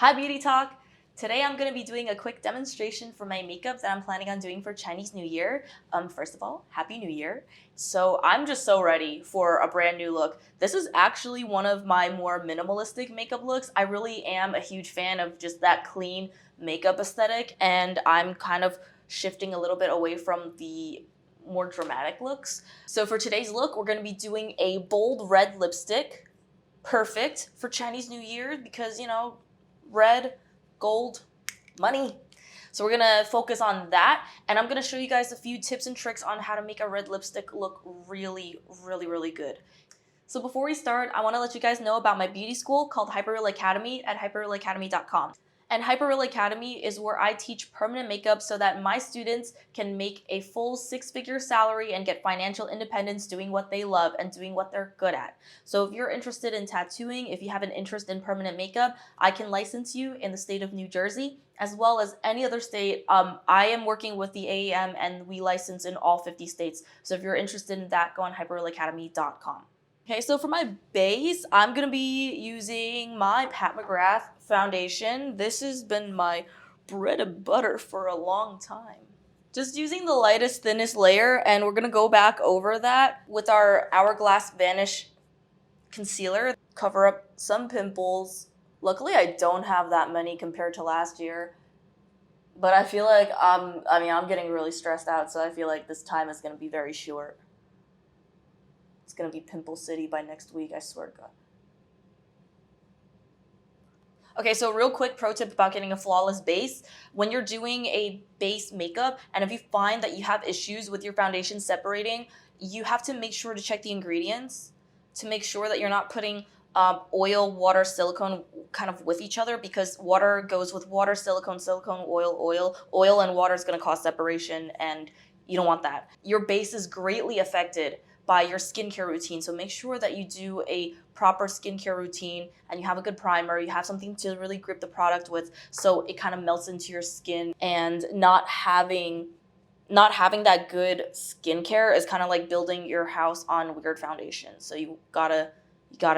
Hi Beauty Talk! Today I'm going to be doing a quick demonstration for my makeup that I'm planning on doing for Chinese New Year. First of all, Happy New Year. So I'm just so ready for a brand new look. This is actually one of my more minimalistic makeup looks. I really am a huge fan of just that clean makeup aesthetic, and I'm kind of shifting a little bit away from the more dramatic looks. So for today's look, we're going to be doing a bold red lipstick. Perfect for Chinese New Year because, red, gold, money. So we're gonna focus on that, and I'm gonna show you guys a few tips and tricks on how to make a red lipstick look really, really, really good. So before we start, I wanna let you guys know about my beauty school called Hyperreal Academy at hyperrealacademy.com. And Hyperreal Academy is where I teach permanent makeup so that my students can make a full six-figure salary and get financial independence doing what they love and doing what they're good at. So if you're interested in tattooing, if you have an interest in permanent makeup, I can license you in the state of New Jersey as well as any other state. I am working with the AEM and we license in all 50 states. So if you're interested in that, go on hyperrealacademy.com. Okay, so for my base, I'm going to be using my Pat McGrath foundation. This has been my bread and butter for a long time. Just using the lightest, thinnest layer, and we're going to go back over that with our Hourglass Vanish concealer. Cover up some pimples. Luckily, I don't have that many compared to last year. But I feel like I'm getting really stressed out, so I feel like this time is going to be very short. It's gonna be Pimple City by next week, I swear to God. Okay, so real quick pro tip about getting a flawless base. When you're doing a base makeup, and if you find that you have issues with your foundation separating, you have to make sure to check the ingredients to make sure that you're not putting oil, water, silicone kind of with each other, because water goes with water, silicone, oil and water is gonna cause separation, and you don't want that. Your base is greatly affected by your skincare routine. So make sure that you do a proper skincare routine and you have a good primer, you have something to really grip the product with so it kind of melts into your skin. And not having that good skincare is kind of like building your house on weird foundation. So you gotta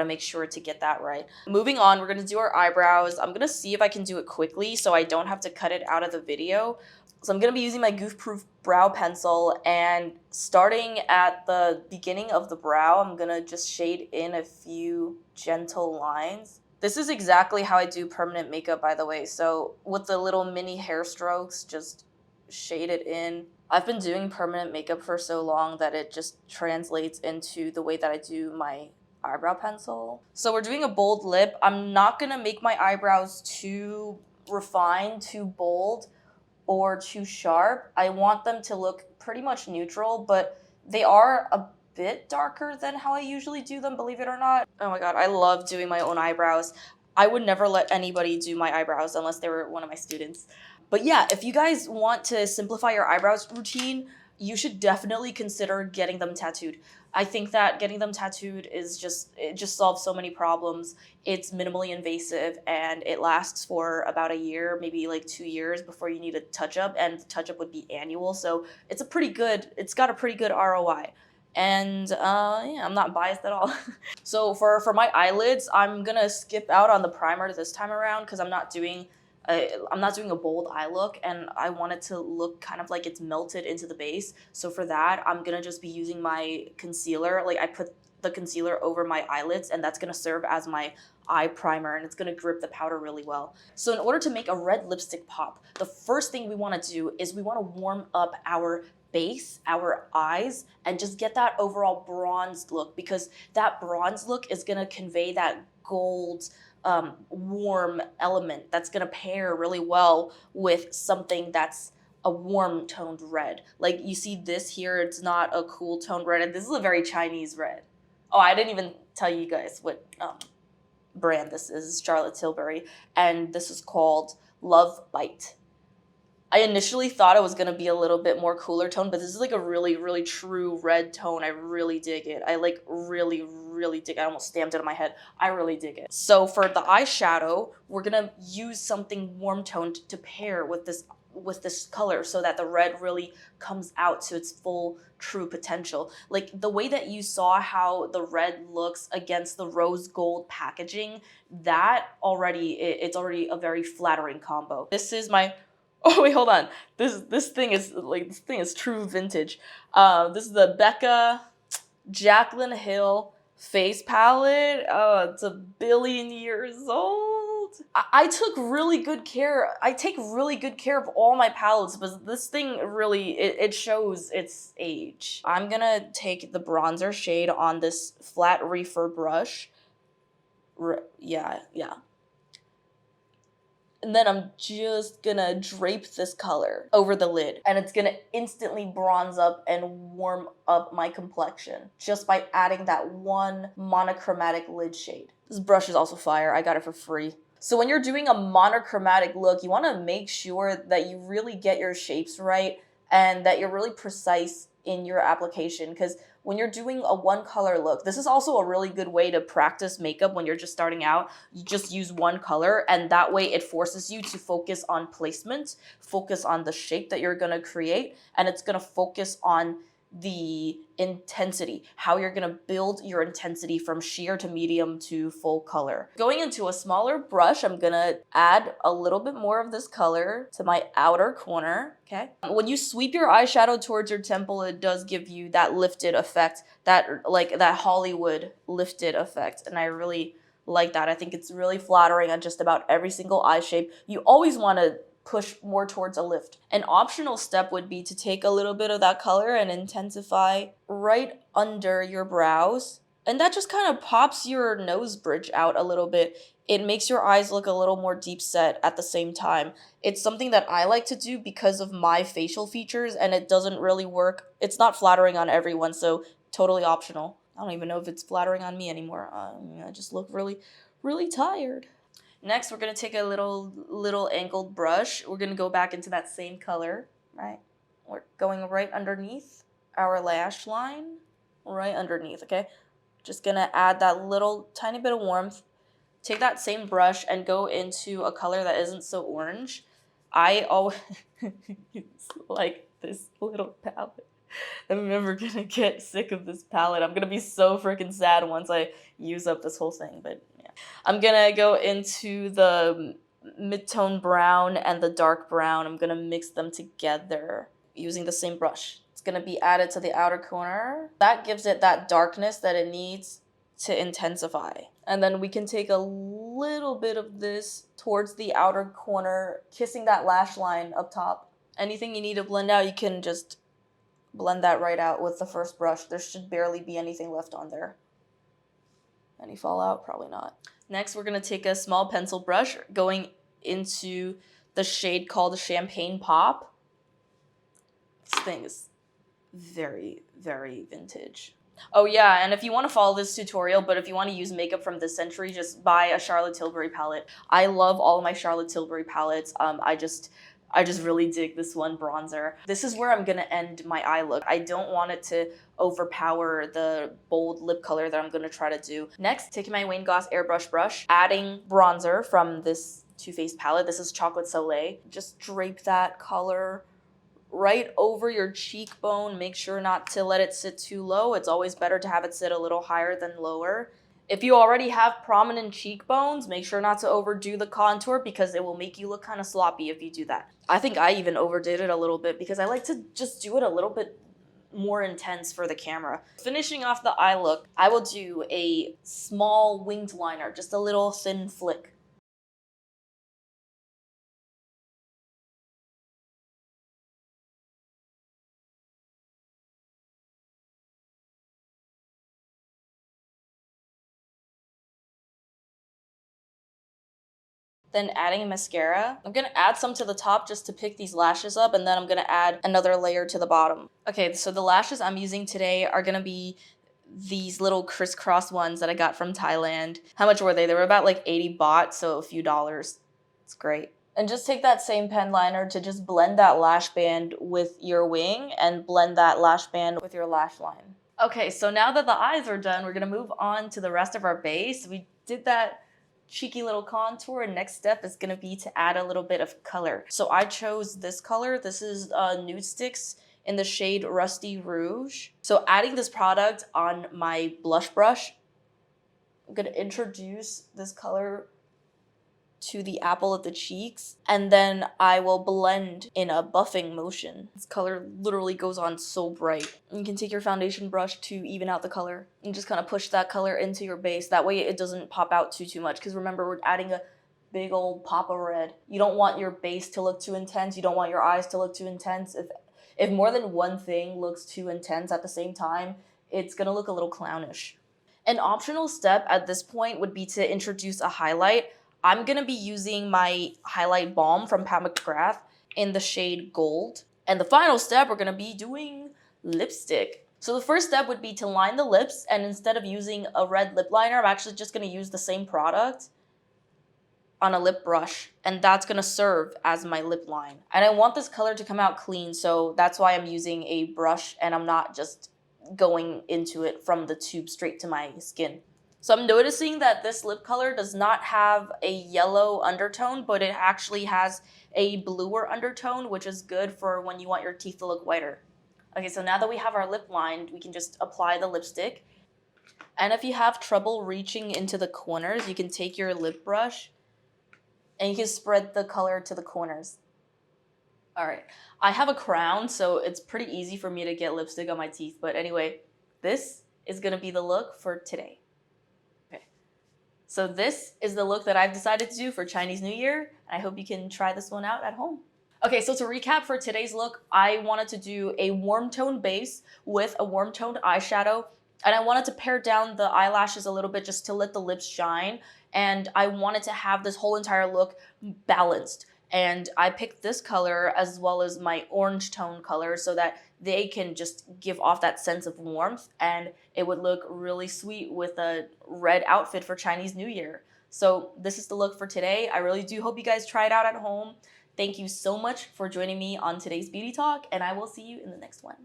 make sure to get that right. Moving on, we're gonna do our eyebrows. I'm gonna see if I can do it quickly so I don't have to cut it out of the video. So I'm gonna be using my Goof Proof brow pencil, and starting at the beginning of the brow, I'm gonna just shade in a few gentle lines. This is exactly how I do permanent makeup, by the way. So with the little mini hair strokes, just shade it in. I've been doing permanent makeup for so long that it just translates into the way that I do my eyebrow pencil. So we're doing a bold lip. I'm not gonna make my eyebrows too refined, too bold, or too sharp. I want them to look pretty much neutral, but they are a bit darker than how I usually do them, believe it or not. Oh my god, I love doing my own eyebrows. I would never let anybody do my eyebrows unless they were one of my students. But yeah, if you guys want to simplify your eyebrows routine, you should definitely consider getting them tattooed. I think that getting them tattooed it just solves so many problems. It's minimally invasive and it lasts for about a year, maybe like 2 years before you need a touch-up, and the touch-up would be annual. So it's got a pretty good ROI. And yeah, I'm not biased at all. So for my eyelids, I'm gonna skip out on the primer this time around because I'm not doing a bold eye look, and I want it to look kind of like it's melted into the base. So for that, I'm gonna just be using my concealer. Like, I put the concealer over my eyelids, and that's gonna serve as my eye primer, and it's gonna grip the powder really well. So in order to make a red lipstick pop, the first thing we wanna do is we wanna warm up our base, our eyes, and just get that overall bronzed look, because that bronze look is gonna convey that gold, warm element that's gonna pair really well with something that's a warm toned red. Like, you see this here, it's not a cool toned red, and this is a very Chinese red. Oh, I didn't even tell you guys what brand this is. It's Charlotte Tilbury, and this is called Love Bite. I initially thought it was going to be a little bit more cooler tone, but this is like a really, really true red tone. I really dig it. I like really, really dig it. I almost stamped it on my head. I really dig it. So for the eyeshadow, we're going to use something warm toned to pair with this with this color so that the red really comes out to its full true potential. Like the way that you saw how the red looks against the rose gold packaging, that already, it's already a very flattering combo. This is my, oh wait, hold on. This thing is true vintage. This is the Becca Jaclyn Hill face palette. Oh, it's a billion years old. I took really good care. I take really good care of all my palettes, but this thing really, it shows its age. I'm gonna take the bronzer shade on this flat reefer brush. Yeah. And then I'm just gonna drape this color over the lid, and it's gonna instantly bronze up and warm up my complexion just by adding that one monochromatic lid shade. This brush is also fire. I got it for free. So when you're doing a monochromatic look, you wanna make sure that you really get your shapes right and that you're really precise in your application, because when you're doing a one color look, this is also a really good way to practice makeup when you're just starting out. You just use one color, and that way it forces you to focus on placement, focus on the shape that you're gonna create, and it's gonna focus on the intensity, how you're gonna build your intensity from sheer to medium to full color. Going into a smaller brush, I'm gonna add a little bit more of this color to my outer corner, okay? When you sweep your eyeshadow towards your temple, it does give you that lifted effect, that Hollywood lifted effect, and I really like that. I think it's really flattering on just about every single eye shape. You always wanna push more towards a lift. An optional step would be to take a little bit of that color and intensify right under your brows. And that just kind of pops your nose bridge out a little bit. It makes your eyes look a little more deep set at the same time. It's something that I like to do because of my facial features, and it doesn't really work. It's not flattering on everyone, so totally optional. I don't even know if it's flattering on me anymore. I just look really, really tired. Next, we're gonna take a little angled brush. We're gonna go back into that same color, right? We're going right underneath our lash line, right underneath, okay? Just gonna add that little tiny bit of warmth. Take that same brush and go into a color that isn't so orange. I always like this little palette. I'm never gonna get sick of this palette. I'm gonna be so freaking sad once I use up this whole thing, but yeah. I'm gonna go into the mid-tone brown and the dark brown. I'm gonna mix them together using the same brush. It's gonna be added to the outer corner. That gives it that darkness that it needs to intensify. And then we can take a little bit of this towards the outer corner, kissing that lash line up top. Anything you need to blend out, you can just blend that right out with the first brush. There should barely be anything left on there. Any fallout? Probably not. Next, we're gonna take a small pencil brush going into the shade called Champagne Pop. This thing is very, very vintage. Oh yeah, and if you want to follow this tutorial, but if you want to use makeup from this century, just buy a Charlotte Tilbury palette. I love all of my Charlotte Tilbury palettes. I just really dig this one bronzer. This is where I'm gonna end my eye look. I don't want it to overpower the bold lip color that I'm gonna try to do. Next, taking my Wayne Goss airbrush brush, adding bronzer from this Too Faced palette. This is Chocolate Soleil. Just drape that color right over your cheekbone. Make sure not to let it sit too low. It's always better to have it sit a little higher than lower. If you already have prominent cheekbones, make sure not to overdo the contour because it will make you look kind of sloppy if you do that. I think I even overdid it a little bit because I like to just do it a little bit more intense for the camera. Finishing off the eye look, I will do a small winged liner, just a little thin flick. Then adding mascara. I'm gonna add some to the top just to pick these lashes up, and then I'm gonna add another layer to the bottom. Okay, so the lashes I'm using today are gonna be these little crisscross ones that I got from Thailand. How much were they? They were about like 80 baht, so a few dollars. It's great. And just take that same pen liner to just blend that lash band with your wing and blend that lash band with your lash line. Okay, so now that the eyes are done, we're gonna move on to the rest of our base. We did that cheeky little contour. And next step is gonna be to add a little bit of color. So I chose this color. This is Nude Sticks in the shade Rusty Rouge. So adding this product on my blush brush, I'm gonna introduce this color to the apple of the cheeks, and then I will blend in a buffing motion. This color literally goes on so bright. You can take your foundation brush to even out the color and just kind of push that color into your base. That way it doesn't pop out too much, because remember, we're adding a big old pop of red. You don't want your base to look too intense. You don't want your eyes to look too intense. If more than one thing looks too intense at the same time, it's gonna look a little clownish. An optional step at this point would be to introduce a highlight. I'm gonna be using my highlight balm from Pat McGrath in the shade Gold. And the final step, we're gonna be doing lipstick. So the first step would be to line the lips, and instead of using a red lip liner, I'm actually just gonna use the same product on a lip brush, and that's gonna serve as my lip line. And I want this color to come out clean, so that's why I'm using a brush and I'm not just going into it from the tube straight to my skin. So I'm noticing that this lip color does not have a yellow undertone, but it actually has a bluer undertone, which is good for when you want your teeth to look whiter. Okay, so now that we have our lip lined, we can just apply the lipstick. And if you have trouble reaching into the corners, you can take your lip brush and you can spread the color to the corners. All right, I have a crown, so it's pretty easy for me to get lipstick on my teeth. But anyway, this is gonna be the look for today. So this is the look that I've decided to do for Chinese New Year. I hope you can try this one out at home. Okay, so to recap for today's look, I wanted to do a warm tone base with a warm toned eyeshadow, and I wanted to pare down the eyelashes a little bit just to let the lips shine, and I wanted to have this whole entire look balanced. And I picked this color as well as my orange tone color so that they can just give off that sense of warmth, and it would look really sweet with a red outfit for Chinese New Year. So this is the look for today. I really do hope you guys try it out at home. Thank you so much for joining me on today's beauty talk, and I will see you in the next one.